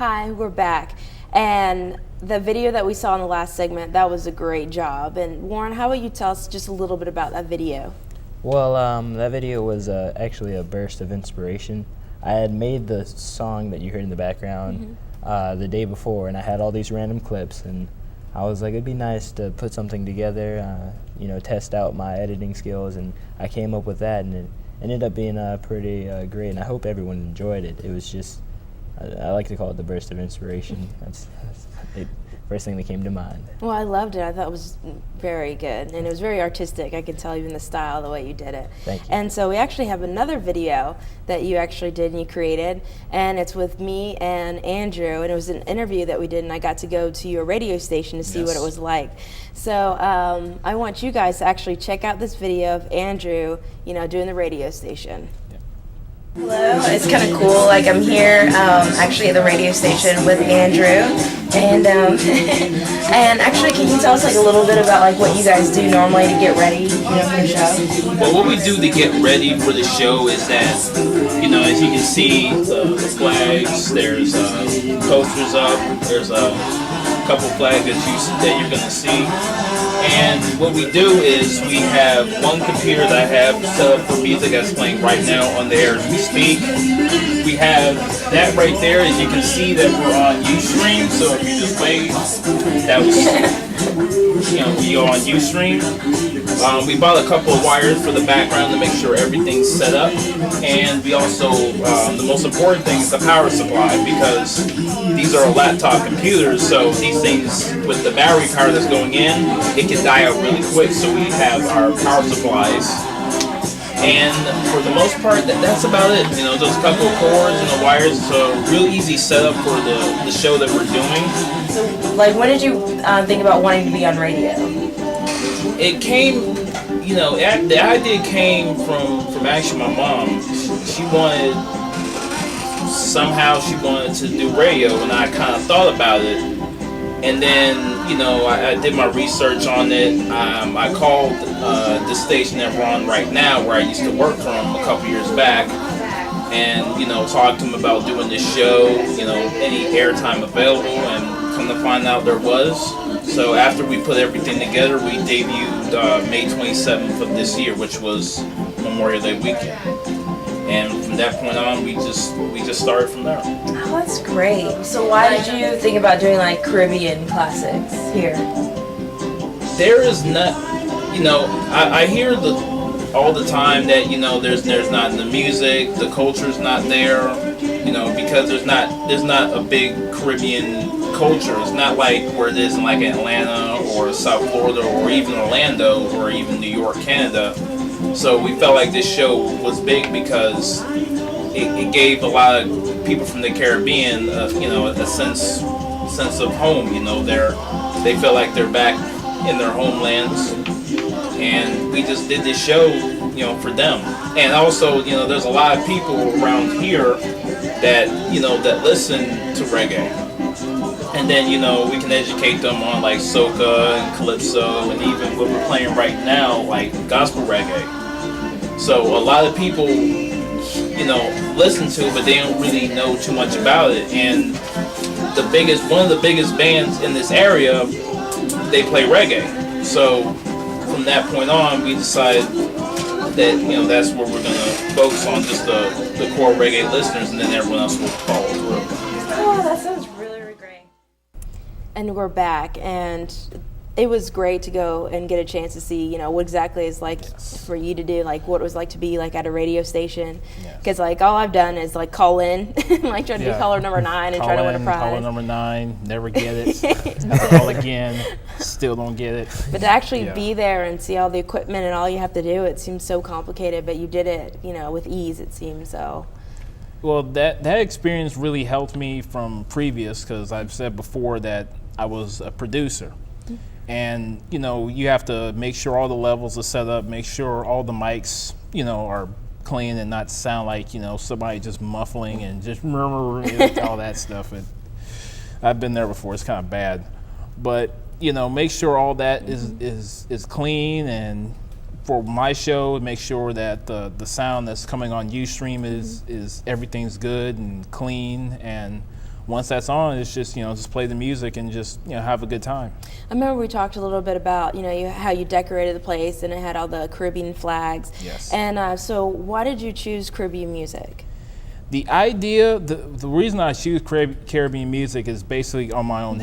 Hi, we're back. And the video that we saw in the last segment, that was a great job. And Warren, how about you tell us just a little bit about that video? Well, that video was actually a burst of inspiration. I had made the song that you heard in the background the day before, and I had all these random clips, and I was like, it'd be nice to put something together, test out my editing skills, and I came up with that, and it ended up being pretty great, and I hope everyone enjoyed it. It was just, I like to call it the burst of inspiration. That's it. First thing that came to mind. Well, I loved it. I thought it was very good, and it was very artistic. I could tell even the style, the way you did it. Thank you. And so we actually have another video that you actually did and you created, and it's with me and Andrew, and it was an interview that we did, and I got to go to your radio station to see what it was like. So I want you guys to actually check out this video of Andrew, doing the radio station. Hello, it's kind of cool. Like, I'm here actually at the radio station with Andrew, and and actually, can you tell us like a little bit about like what you guys do normally to get ready, for the show? Well, what we do to get ready for the show is that, as you can see, the flags. There's posters up. There's a couple flags that you're gonna see. And what we do is we have one computer that I have set up for music that's playing right now on the air as we speak. We have that right there. As you can see that we're on Ustream. So if you just wave, that was, we are on Ustream. We bought a couple of wires for the background to make sure everything's set up. And we also, the most important thing is the power supply, because these are laptop computers. So these things, with the battery power that's going in, it can die out really quick. So we have our power supplies. And for the most part, that's about it. Just a couple of cords and the wires. So real easy setup for the show that we're doing. So, like, when did you think about wanting to be on radio? It came, the idea came from actually my mom. She wanted to do radio, and I kind of thought about it. And then, I did my research on it. I called the station that we're on right now, where I used to work from a couple years back, and, talked to them about doing this show, any airtime available, and come to find out there was. So after we put everything together, we debuted May 27th of this year, which was Memorial Day weekend. And from that point on, we just started from there. Oh, that's great. So why did you think about doing like Caribbean classics here? There is not, I hear all the time that there's not the music, the culture's not there, because there's not a big Caribbean culture. It's not like where it is in like Atlanta or South Florida or even Orlando or even New York, Canada. So we felt like this show was big because it gave a lot of people from the Caribbean, a sense of home. They feel like they're back in their homelands, and we just did this show, for them. And also, there's a lot of people around here that that listen to reggae. And then, we can educate them on like soca and calypso, and even what we're playing right now, like gospel reggae. So a lot of people, listen to it, but they don't really know too much about it. And one of the biggest bands in this area, they play reggae. So from that point on, we decided that, that's where we're going to focus on, just the core reggae listeners, and then everyone else will follow through. Oh, that sounds really, really great. And we're back, and it was great to go and get a chance to see, what exactly it's like for you to do, like what it was like to be like at a radio station. Because like all I've done is like call in, like try to do caller number 9 and try to win a prize. Caller number 9, never get it. Have to call again, still don't get it. But to actually be there and see all the equipment and all you have to do, it seems so complicated, but you did it, with ease, it seems so. Well, that experience really helped me from previous, because I've said before that I was a producer. And, you have to make sure all the levels are set up, make sure all the mics, are clean and not sound like, somebody just muffling and just all that stuff. And I've been there before. It's kind of bad. But, make sure all that is clean. And for my show, make sure that the sound that's coming on Ustream is everything's good and clean. And once that's on, it's just, just play the music and just, have a good time. I remember we talked a little bit about, how you decorated the place and it had all the Caribbean flags. Yes. And so why did you choose Caribbean music? The idea, the reason I choose Caribbean music is basically on my own